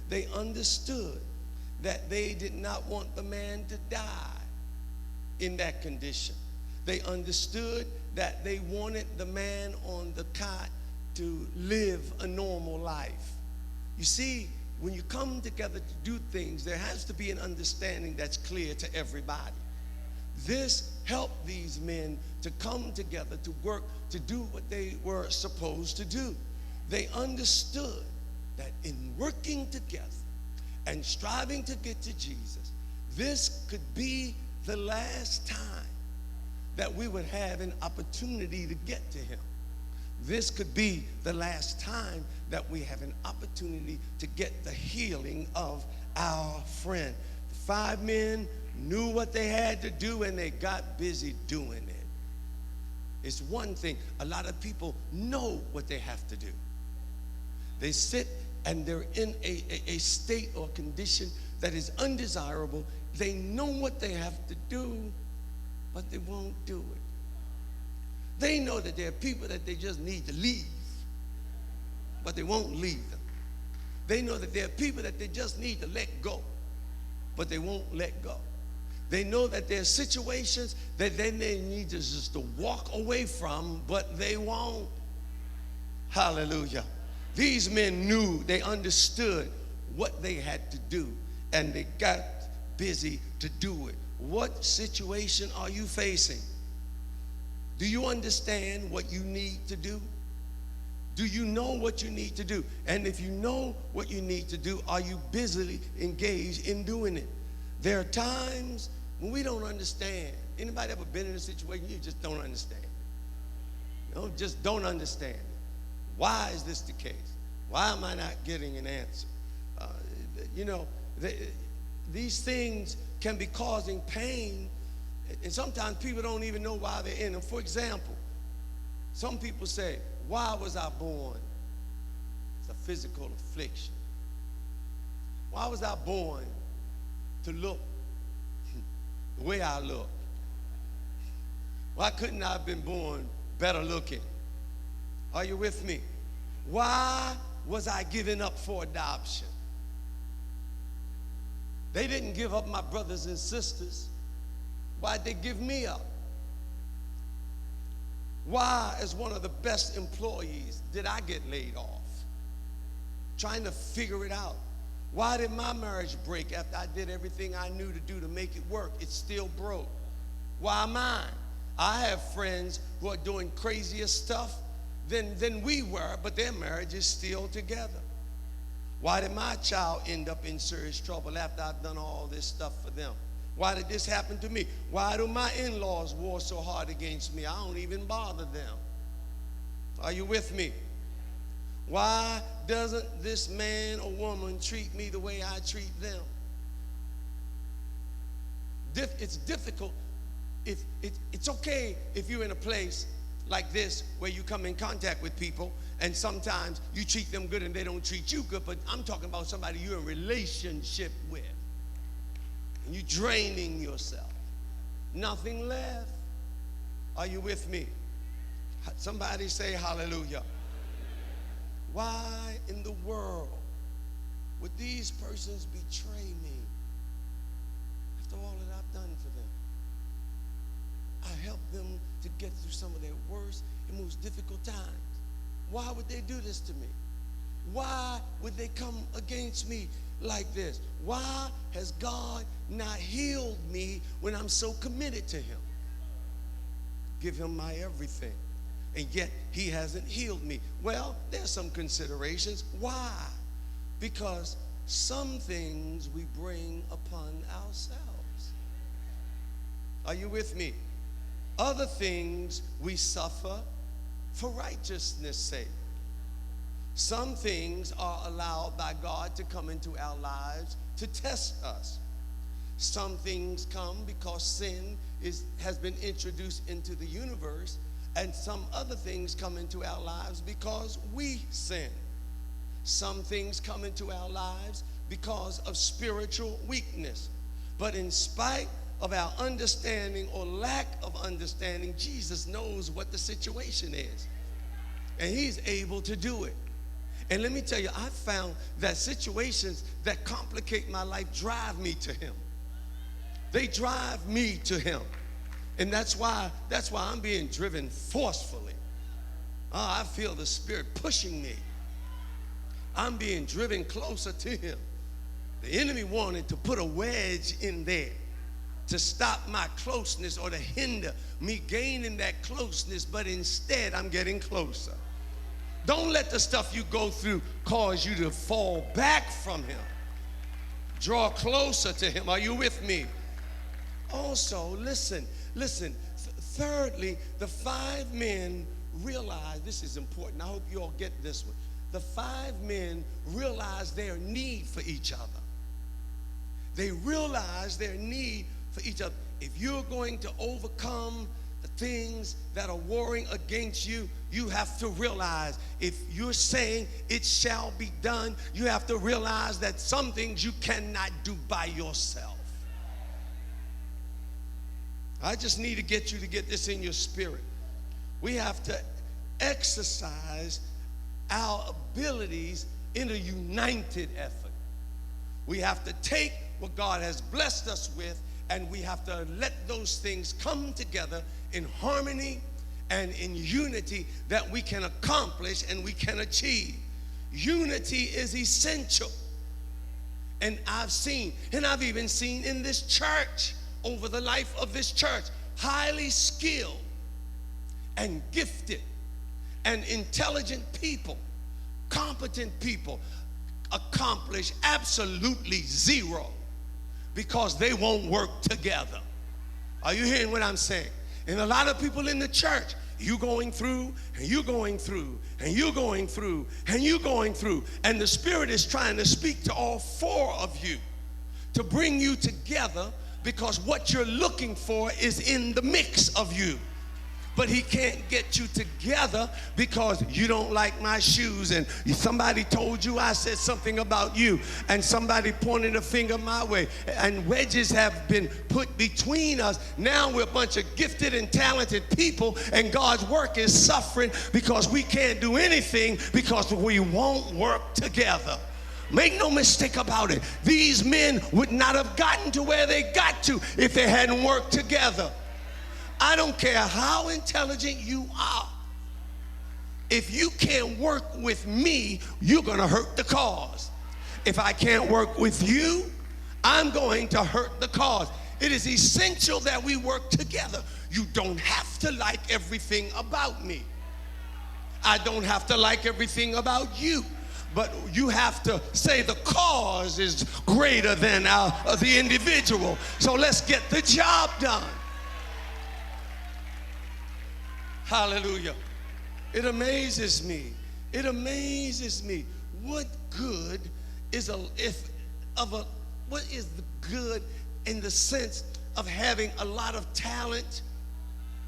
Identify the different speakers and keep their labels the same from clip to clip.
Speaker 1: They understood that they did not want the man to die in that condition. They understood that they wanted the man on the cot to live a normal life. You see, when you come together to do things, there has to be an understanding that's clear to everybody. This helped these men to come together, to work, to do what they were supposed to do. They understood that in working together and striving to get to Jesus, this could be the last time that we would have an opportunity to get to him. This could be the last time that we have an opportunity to get the healing of our friend. The 5 men knew what they had to do and they got busy doing it. It's one thing. A lot of people know what they have to do. They sit and they're in a state or condition that is undesirable. They know what they have to do, but they won't do it. They know that there are people that they just need to leave, but they won't leave them. They know that there are people that they just need to let go, but they won't let go. They know that there are situations that they need to just to walk away from, but they won't. Hallelujah. These men knew, they understood what they had to do, and they got busy to do it. What situation are you facing? Do you understand what you need to do? Do you know what you need to do? And if you know what you need to do, are you busily engaged in doing it? There are times when we don't understand. Anybody ever been in a situation you just don't understand? No, just don't understand. Why is this the case? Why am I not getting an answer? These things can be causing pain, and sometimes people don't even know why they're in them. For example, some people say, why was I born? It's a physical affliction. Why was I born to look the way I look? Why couldn't I have been born better looking? Are you with me? Why was I given up for adoption? They didn't give up my brothers and sisters. Why'd they give me up? Why, as one of the best employees, did I get laid off? Trying to figure it out. Why did my marriage break after I did everything I knew to do to make it work? It still broke. Why mine? I have friends who are doing crazier stuff than we were, but their marriage is still together. Why did my child end up in serious trouble after I've done all this stuff for them? Why did this happen to me? Why do my in-laws war so hard against me? I don't even bother them. Are you with me? Why doesn't this man or woman treat me the way I treat them? It's difficult. It's okay if you're in a place like this where you come in contact with people and sometimes you treat them good and they don't treat you good, but I'm talking about somebody you're in relationship with and you're draining yourself. Nothing left. Are you with me? Somebody say hallelujah. Why in the world would these persons betray me after all that I've done for them? I helped them to get through some of their worst and most difficult times. Why would they do this to me? Why would they come against me like this? Why has God not healed me when I'm so committed to him? Give him my everything. And yet he hasn't healed me. Well, there's some considerations. Why? Because some things we bring upon ourselves. Are you with me? Other things we suffer for righteousness' sake. Some things are allowed by God to come into our lives to test us. Some things come because sin has been introduced into the universe, and some other things come into our lives because we sin. Some things come into our lives because of spiritual weakness. But in spite of our understanding or lack of understanding, Jesus knows what the situation is. And he's able to do it. And let me tell you, I found that situations that complicate my life drive me to him. They drive me to him. And that's why I'm being driven forcefully. I feel the Spirit pushing me. I'm being driven closer to him. The enemy wanted to put a wedge in there to stop my closeness or to hinder me gaining that closeness, but instead I'm getting closer. Don't let the stuff you go through cause you to fall back from him. Draw closer to him. Are you with me? Also, listen. Thirdly, the 5 men realized, this is important, I hope you all get this one. The 5 men realized their need for each other. They realized their need for each other. If you're going to overcome the things that are warring against you, you have to realize, if you're saying it shall be done, you have to realize that some things you cannot do by yourself. I just need to get you to get this in your spirit. We have to exercise our abilities in a united effort. We have to take what God has blessed us with, and we have to let those things come together in harmony and in unity that we can accomplish and we can achieve. Unity is essential. And I've even seen in this church, over the life of this church, highly skilled and gifted and intelligent people, competent people, accomplish absolutely zero because they won't work together. Are you hearing what I'm saying? And a lot of people in the church, you going through, and you going through, and you going through, and you going through, and the Spirit is trying to speak to all 4 of you to bring you together, because what you're looking for is in the mix of you. But he can't get you together because you don't like my shoes, and somebody told you I said something about you, and somebody pointed a finger my way, and wedges have been put between us. Now we're a bunch of gifted and talented people, and God's work is suffering because we can't do anything because we won't work together. Make no mistake about it. These men would not have gotten to where they got to if they hadn't worked together. I don't care how intelligent you are. If you can't work with me, you're going to hurt the cause. If I can't work with you, I'm going to hurt the cause. It is essential that we work together. You don't have to like everything about me. I don't have to like everything about you. But you have to say the cause is greater than the individual. So let's get the job done. Hallelujah. It amazes me. It amazes me. What good is what is the good in the sense of having a lot of talent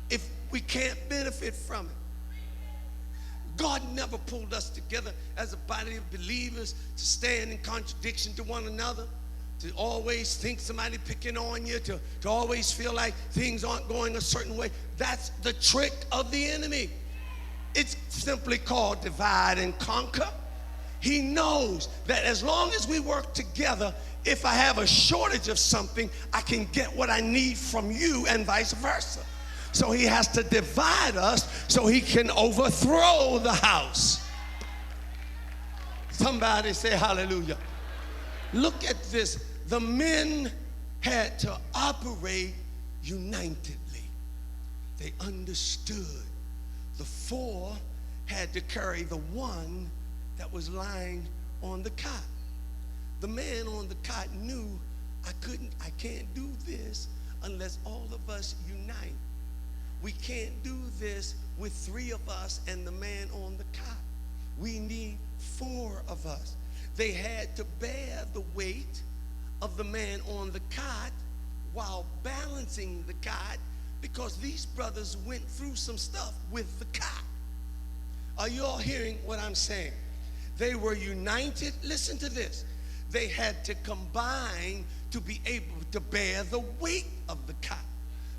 Speaker 1: if we can't benefit from it? God never pulled us together as a body of believers to stand in contradiction to one another, to always think somebody picking on you, to always feel like things aren't going a certain way. That's the trick of the enemy. It's simply called divide and conquer. He knows that as long as we work together, if I have a shortage of something, I can get what I need from you and vice versa. So he has to divide us so he can overthrow the house. Somebody say hallelujah. Look at this. The men had to operate unitedly. They understood. The 4 had to carry the one that was lying on the cot. The man on the cot knew, I can't do this unless all of us unite. We can't do this with 3 of us and the man on the cot. We need 4 of us. They had to bear the weight of the man on the cot while balancing the cot, because these brothers went through some stuff with the cot. Are you all hearing what I'm saying? They were united. Listen to this. They had to combine to be able to bear the weight of the cot.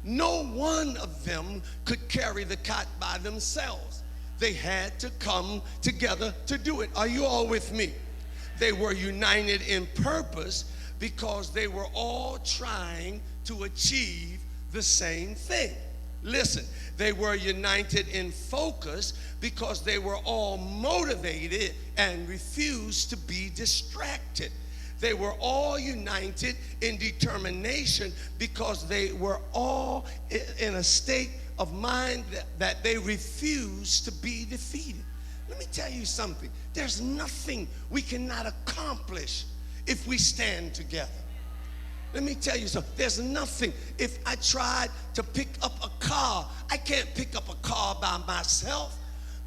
Speaker 1: No one of them could carry the cot by themselves. they had to come together to do it. Are you all with me? They were united in purpose because they were all trying to achieve the same thing. Listen, they were united in focus because they were all motivated and refused to be distracted. They were all united in determination because they were all in a state of mind that they refused to be defeated. Let me tell you something. There's nothing we cannot accomplish if we stand together. Let me tell you something. There's nothing. If I tried to pick up a car, I can't pick up a car by myself.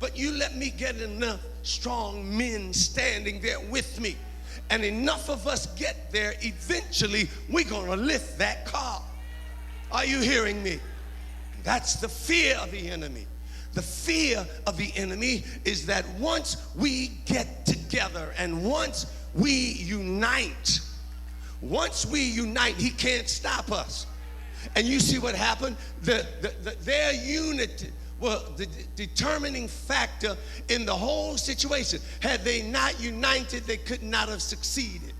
Speaker 1: But you let me get enough strong men standing there with me, and enough of us get there, eventually we're going to lift that car. Are you hearing me? That's the fear of the enemy. The fear of the enemy is that once we get together and once we unite, he can't stop us. And you see what happened? Their unity was the determining factor in the whole situation. Had they not united, they could not have succeeded.